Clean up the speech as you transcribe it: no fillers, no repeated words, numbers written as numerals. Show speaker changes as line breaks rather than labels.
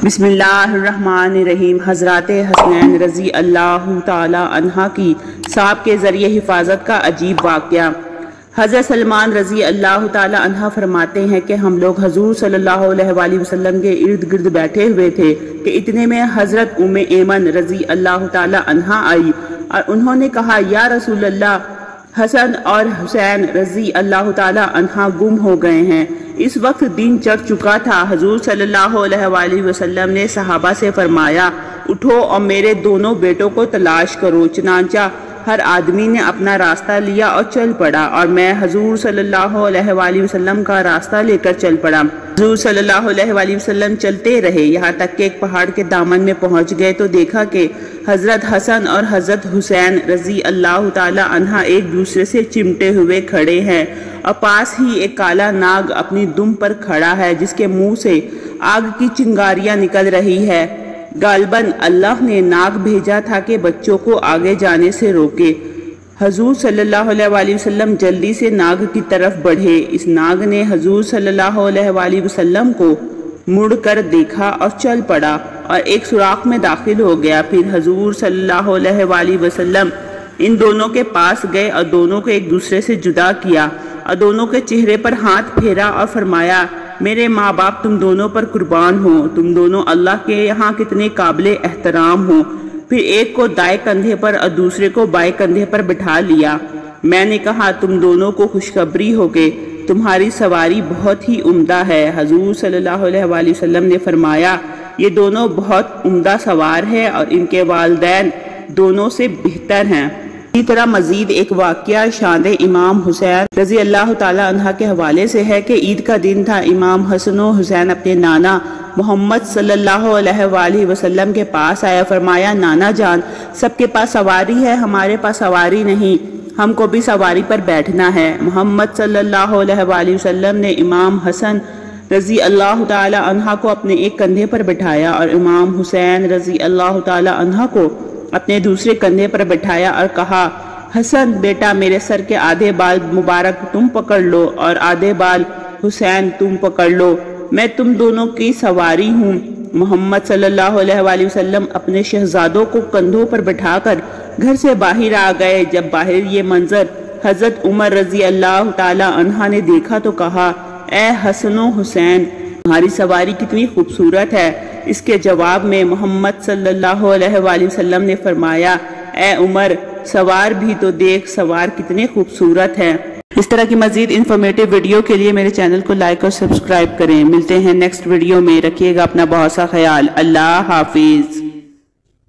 بسم اللہ الرحمن الرحیم۔ حضرات حسنین رضی اللہ تعالی عنہ کی سانپ کے ذریعے حفاظت کا عجیب واقعہ۔ حضرت سلمان رضی اللہ تعالی عنہ فرماتے ہیں کہ ہم لوگ حضور صلی اللہ علیہ وآلہ وسلم کے ارد گرد بیٹھے ہوئے تھے کہ اتنے میں حضرت ام ایمن رضی اللہ تعالی عنہ آئی اور انہوں نے کہا، یا رسول اللہ، حسن اور حسین رضی اللہ تعالی عنہ گم ہو گئے ہیں۔ اس وقت دن چڑھ چکا تھا۔ حضور صلی اللہ علیہ وآلہ وسلم نے صحابہ سے فرمایا، اٹھو اور میرے دونوں بیٹوں کو تلاش کرو۔ چنانچہ ہر آدمی نے اپنا راستہ لیا اور چل پڑا، اور میں حضور صلی اللہ علیہ وآلہ وسلم کا راستہ لے کر چل پڑا۔ حضور صلی اللہ علیہ وآلہ وسلم چلتے رہے، یہاں تک کہ ایک پہاڑ کے دامن میں پہنچ گئے تو دیکھا کہ حضرت حسن اور حضرت حسین رضی اللہ تعالی عنہ ایک دوسرے سے چمٹے ہوئے کھڑے ہیں، اور پاس ہی ایک کالا ناگ اپنی دم پر کھڑا ہے جس کے منہ سے آگ کی چنگاریاں نکل رہی ہے۔ غالباً اللہ نے ناگ بھیجا تھا کہ بچوں کو آگے جانے سے روکے۔ حضور صلی اللہ علیہ وآلہ وسلم جلدی سے ناگ کی طرف بڑھے۔ اس ناگ نے حضور صلی اللہ علیہ وآلہ وسلم کو مڑ کر دیکھا اور چل پڑا اور ایک سوراخ میں داخل ہو گیا۔ پھر حضور صلی اللہ علیہ وآلہ وسلم ان دونوں کے پاس گئے اور دونوں کو ایک دوسرے سے جدا کیا اور دونوں کے چہرے پر ہاتھ پھیرا اور فرمایا، میرے ماں باپ تم دونوں پر قربان ہو، تم دونوں اللہ کے یہاں کتنے قابل احترام ہو۔ پھر ایک کو دائیں کندھے پر اور دوسرے کو بائیں کندھے پر بٹھا لیا۔ میں نے کہا، تم دونوں کو خوشخبری ہو کہ تمہاری سواری بہت ہی عمدہ ہے۔ حضور صلی اللہ علیہ وآلہ وسلم نے فرمایا، یہ دونوں بہت عمدہ سوار ہیں اور ان کے والدین دونوں سے بہتر ہیں۔ اسی طرح مزید ایک واقعہ شان امام حسین رضی اللہ تعالی عنہ کے حوالے سے ہے کہ عید کا دن تھا۔ امام حسن و حسین اپنے نانا محمد صلی اللہ علیہ وآلہ وسلم کے پاس آیا، فرمایا، نانا جان، سب کے پاس سواری ہے، ہمارے پاس سواری نہیں، ہم کو بھی سواری پر بیٹھنا ہے۔ محمد صلی اللہ علیہ وآلہ وسلم نے امام حسن رضی اللہ تعالی عنہ کو اپنے ایک کندھے پر بٹھایا اور امام حسین رضی اللہ تعالی عنہ کو اپنے دوسرے کندھے پر بٹھایا اور کہا، حسن بیٹا، میرے سر کے آدھے بال مبارک تم پکڑ لو اور آدھے بال حسین تم پکڑ لو، میں تم دونوں کی سواری ہوں۔ محمد صلی اللہ علیہ وآلہ وسلم اپنے شہزادوں کو کندھوں پر بٹھا کر گھر سے باہر آ گئے۔ جب باہر یہ منظر حضرت عمر رضی اللہ تعالی عنہ نے دیکھا تو کہا، اے حسن و حسین، تمہاری سواری کتنی خوبصورت ہے۔ اس کے جواب میں محمد صلی اللہ علیہ وآلہ وسلم نے فرمایا، اے عمر، سوار بھی تو دیکھ، سوار کتنے خوبصورت ہیں۔ اس طرح کی مزید انفارمیٹیو ویڈیو کے لیے میرے چینل کو لائک اور سبسکرائب کریں۔ ملتے ہیں نیکسٹ ویڈیو میں، رکھیے گا اپنا بہت سا خیال۔ اللہ حافظ۔